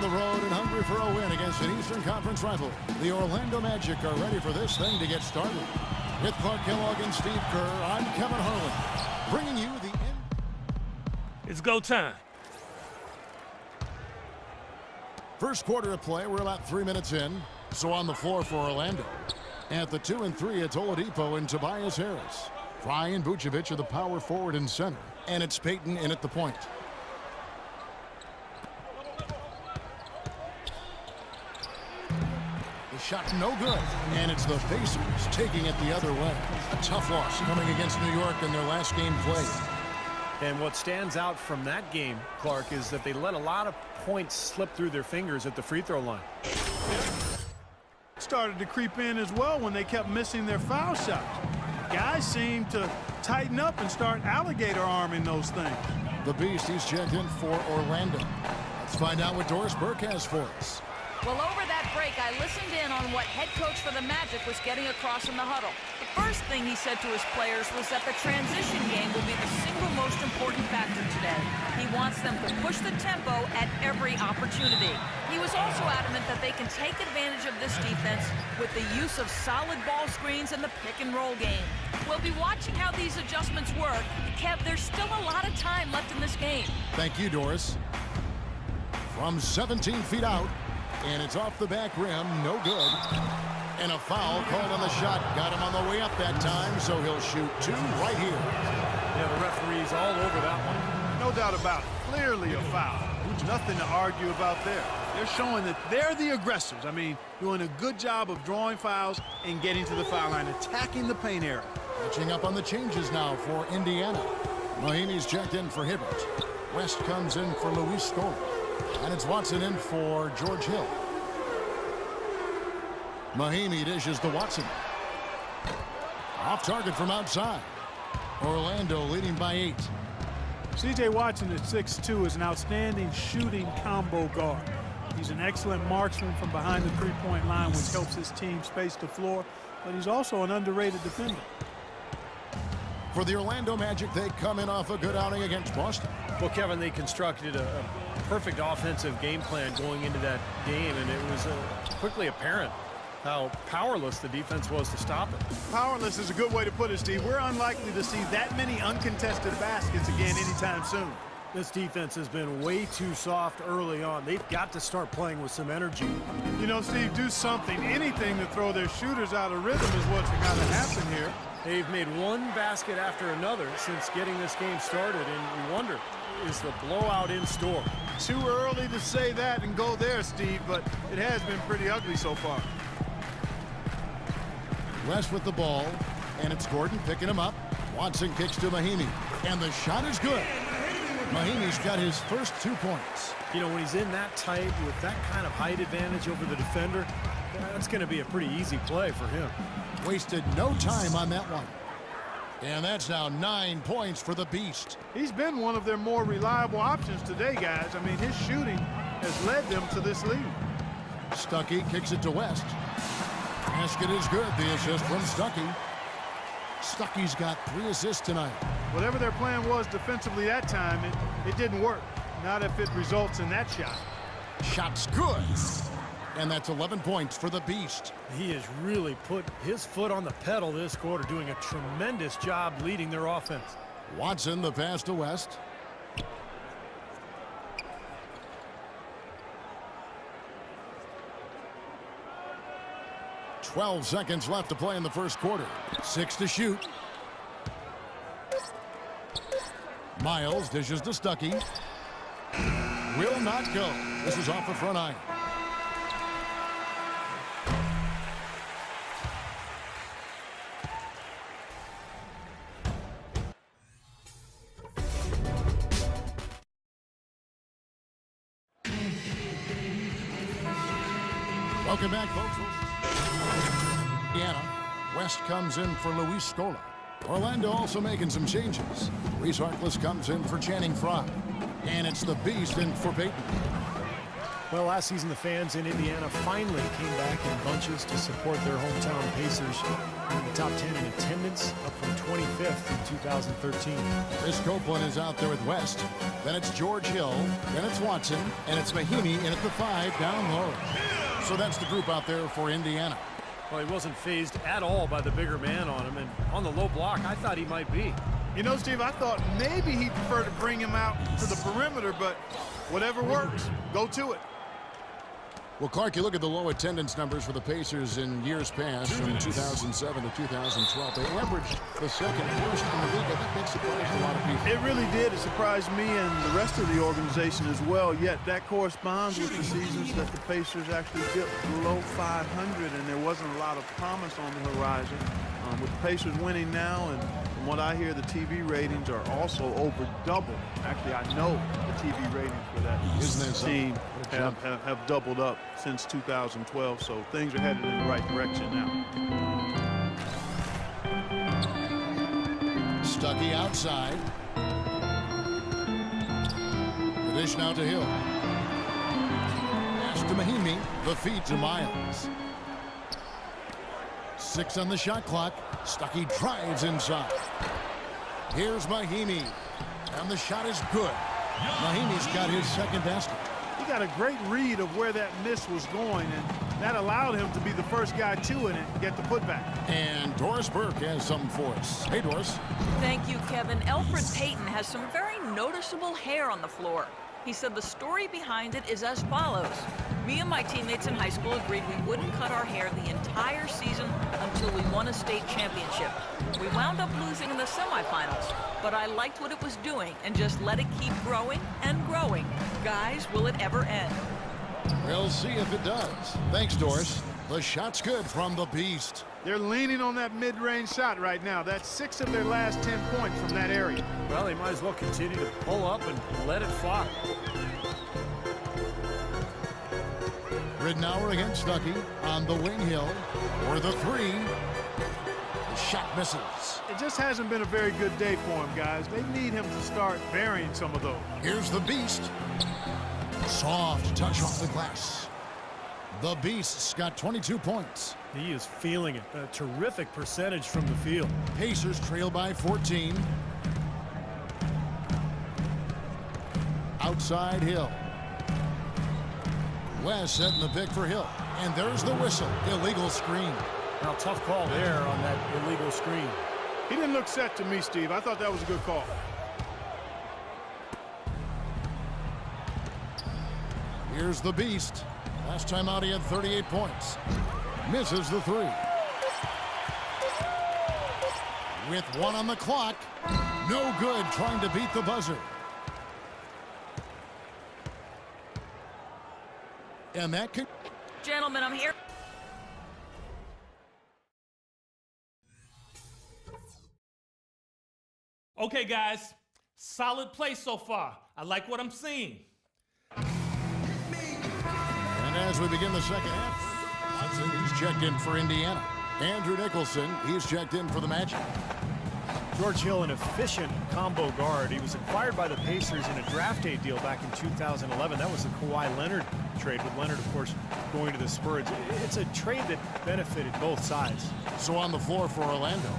the road and hungry for a win against an Eastern Conference rival. The Orlando Magic are ready for this thing to get started. With Clark Kellogg and Steve Kerr, I'm Kevin Harlan, bringing you the end. It's go time. First quarter of play, we're about 3 minutes in. So on the floor for Orlando. At the 2 and 3, it's Oladipo and Tobias Harris. Fry and Vucevic are the power forward and center. And it's Payton in at the point. The shot no good. And it's the Pacers taking it the other way. A tough loss coming against New York in their last game played. And what stands out from that game, Clark, is that they let a lot of points slip through their fingers at the free throw line. Started to creep in as well when they kept missing their foul shots. Guys seem to tighten up and start alligator arming those things. The Beast, he's checked in for Orlando. Let's find out what Doris Burke has for us. Well, over that break, I listened in on what head coach for the Magic was getting across in the huddle. The first thing he said to his players was that the transition game will be the single most important factor today. He wants them to push the tempo at every opportunity. He was also adamant that they can take advantage of this defense with the use of solid ball screens and the pick-and-roll game. We'll be watching how these adjustments work. Kev, there's still a lot of time left in this game. Thank you, Doris. From 17 feet out. And it's off the back rim, no good. And a foul called on the shot. Got him on the way up that time, so he'll shoot 2 right here. Yeah, the referee's all over that one. No doubt about it. Clearly a foul. Nothing to argue about there. They're showing that they're the aggressors. I mean, doing a good job of drawing fouls and getting to the foul line, attacking the paint area. Catching up on the changes now for Indiana. Mahinmi's checked in for Hibbert. West comes in for Luis Scola. And it's Watson in for George Hill. Mahinmi dishes to Watson. Off target from outside. Orlando leading by 8. C.J. Watson at 6'2" is an outstanding shooting combo guard. He's an excellent marksman from behind the three-point line, which helps his team space the floor, but he's also an underrated defender. For the Orlando Magic, they come in off a good outing against Boston. Well, Kevin, they constructed a perfect offensive game plan going into that game, and it was quickly apparent how powerless the defense was to stop it. Powerless is a good way to put it, Steve. We're unlikely to see that many uncontested baskets again anytime soon. This defense has been way too soft early on. They've got to start playing with some energy. You know, Steve, do something, anything to throw their shooters out of rhythm is what's got to happen here. They've made one basket after another since getting this game started, and you wonder, is the blowout in store? Too early to say that and go there, Steve, but it has been pretty ugly so far. West with the ball, and it's Gordon picking him up. Watson kicks to Mahinmi, and the shot is good. Mahinmi's got his first 2 points. You know, when he's in that tight with that kind of height advantage over the defender, that's going to be a pretty easy play for him. Wasted no time on that one. And that's now 9 points for the Beast. He's been one of their more reliable options today, guys. I mean, his shooting has led them to this lead. Stuckey kicks it to West. Basket is good. The assist from Stuckey. Stuckey's got 3 assists tonight. Whatever their plan was defensively that time, it didn't work. Not if it results in that shot. Shot's good. And that's 11 points for the Beast. He has really put his foot on the pedal this quarter, doing a tremendous job leading their offense. Watson, the pass to West. "12 seconds left to play in the first quarter. 6 to shoot. Miles dishes to Stuckey. Will not go. This is off the front iron. Welcome back, folks. Indiana. West comes in for Luis Scola. Orlando also making some changes. Reese Harkless comes in for Channing Frye. And it's the Beast in for Payton. Well, last season the fans in Indiana finally came back in bunches to support their hometown Pacers. In the top 10 in attendance, up from 25th in 2013. Chris Copeland is out there with West. Then it's George Hill. Then it's Watson. And it's Mahinmi in at the 5 down low. So that's the group out there for Indiana. Well, he wasn't phased at all by the bigger man on him. And on the low block, I thought he might be. You know, Steve, I thought maybe he'd prefer to bring him out to the perimeter, but whatever works, go to it. Well, Clark, you look at the low attendance numbers for the Pacers in years past, from 2007 to 2012. They averaged the second worst in the league. I think that surprised a lot of people. It really did. It surprised me and the rest of the organization as well. Yet that corresponds with the seasons that the Pacers actually dipped below 500, and there wasn't a lot of promise on the horizon. With the Pacers winning now, and from what I hear, the TV ratings are also over double. Actually, I know the TV ratings for that team have doubled up since 2012, so things are headed in the right direction now. Stuckey outside. The dish now to Hill. Pass to Mahinmi. The feed to Miles. 6 on the shot clock. Stuckey drives inside. Here's Mahinmi. And the shot is good. Mahinmi's got his second basket. He got a great read of where that miss was going, and that allowed him to be the first guy to it and get the putback. And Doris Burke has something for us. Hey, Doris. Thank you, Kevin. Elfrid Payton has some very noticeable hair on the floor. He said the story behind it is as follows. Me and my teammates in high school agreed we wouldn't cut our hair the entire season until we won a state championship. We wound up losing in the semifinals, but I liked what it was doing and just let it keep growing and growing. Guys, will it ever end? We'll see if it does. Thanks, Doris. The shot's good from the Beast. They're leaning on that mid-range shot right now. That's 6 of their last 10 points from that area. Well, they might as well continue to pull up and let it fly. Ridnour against Stuckey on the wing. Hill for the 3. The shot misses. It just hasn't been a very good day for him, guys. They need him to start burying some of those. Here's the Beast. Soft touch off the glass. The Beast's got 22 points. He is feeling it. A terrific percentage from the field. Pacers trail by 14. Outside Hill. West setting the pick for Hill. And there's the whistle. Illegal screen. Now, tough call there on that illegal screen. He didn't look set to me, Steve. I thought that was a good call. Here's the Beast. Last time out, he had 38 points. Misses the 3. With 1 on the clock. No good trying to beat the buzzer. And that could... Gentlemen, I'm here. Okay, guys. Solid play so far. I like what I'm seeing. And as we begin the second half, Watson, he's checked in for Indiana. Andrew Nicholson, he's checked in for the Magic. George Hill, an efficient combo guard. He was acquired by the Pacers in a draft day deal back in 2011. That was the Kawhi Leonard trade, with Leonard, of course, going to the Spurs. It's a trade that benefited both sides. So on the floor for Orlando,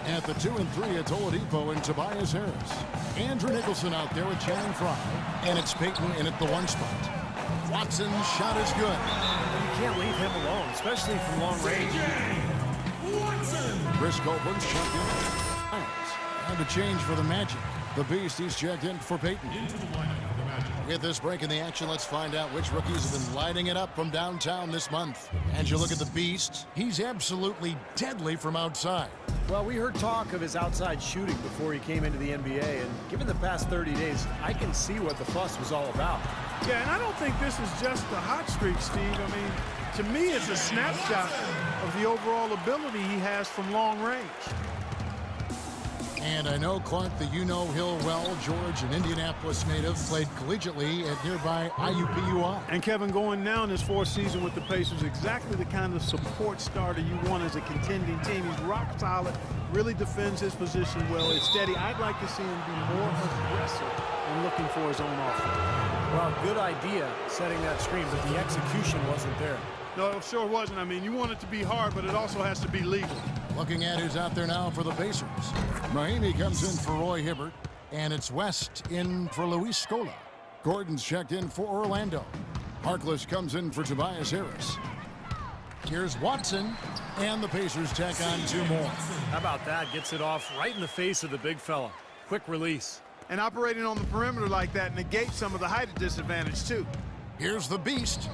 at the 2 and 3 at Oladipo and Tobias Harris. Andrew Nicholson out there with Channing Frye. And it's Payton in at the 1 spot. Watson's shot is good. You can't leave him alone, especially from long range. Chris Copeland's checked in. And a change for the Magic. The Beast, he's checked in for Payton. With this break in the action, let's find out which rookies have been lighting it up from downtown this month. As you look at the Beast, he's absolutely deadly from outside. Well, we heard talk of his outside shooting before he came into the NBA, and given the past 30 days, I can see what the fuss was all about. Yeah, and I don't think this is just a hot streak, Steve. I mean, to me, it's a snapshot of the overall ability he has from long range. And I know, Clark, that you know Hill well. George, an Indianapolis native, played collegiately at nearby IUPUI. And Kevin, going now in his 4th season with the Pacers, exactly the kind of support starter you want as a contending team. He's rock solid, really defends his position well, is steady. I'd like to see him be more aggressive in looking for his own offense. Well, good idea setting that screen, but the execution wasn't there. No, it sure wasn't. I mean, you want it to be hard, but it also has to be legal. Looking at who's out there now for the Pacers. Mahinmi comes in for Roy Hibbert, and it's West in for Luis Scola. Gordon's checked in for Orlando. Harkless comes in for Tobias Harris. Here's Watson, and the Pacers tack on 2 more. How about that? Gets it off right in the face of the big fella. Quick release. And operating on the perimeter like that negates some of the height disadvantage, too. Here's the beast.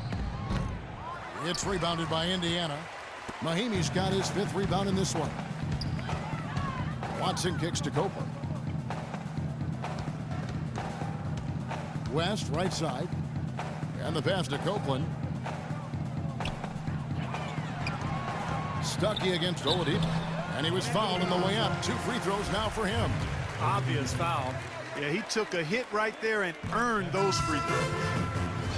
It's rebounded by Indiana. Mahinmi's got his 5th rebound in this one. Watson kicks to Copeland. West, right side. And the pass to Copeland. Stuckey against Oladipo. And he was fouled on the way up. 2 free throws now for him. Obvious foul. Yeah, he took a hit right there and earned those free throws.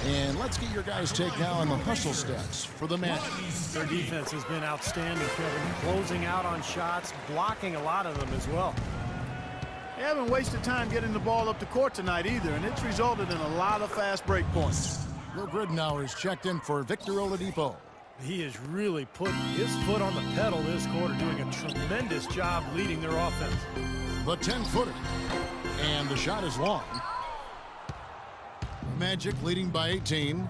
And let's get your guys' take now on the hustle stats for the match. Their defense has been outstanding, Kevin. Closing out on shots, blocking a lot of them as well. They haven't wasted time getting the ball up the court tonight either, and it's resulted in a lot of fast break points. Will Griddenauer is checked in for Victor Oladipo. He has really put his foot on the pedal this quarter, doing a tremendous job leading their offense. The 10-footer. And the shot is long. Magic leading by 18.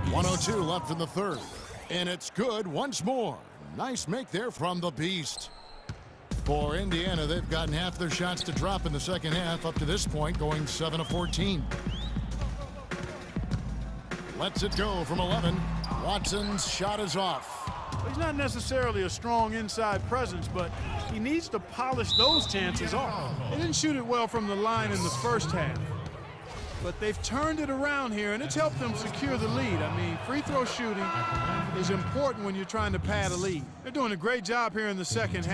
1:02 left in the 3rd. And it's good once more. Nice make there from the Beast. For Indiana, they've gotten half their shots to drop in the second half up to this point, going 7 of 14. Lets it go from 11. Watson's shot is off. He's not necessarily a strong inside presence, but he needs to polish those chances off. They didn't shoot it well from the line in the first half. But they've turned it around here, and it's helped them secure the lead. I mean, free throw shooting is important when you're trying to pad a lead. They're doing a great job here in the second half.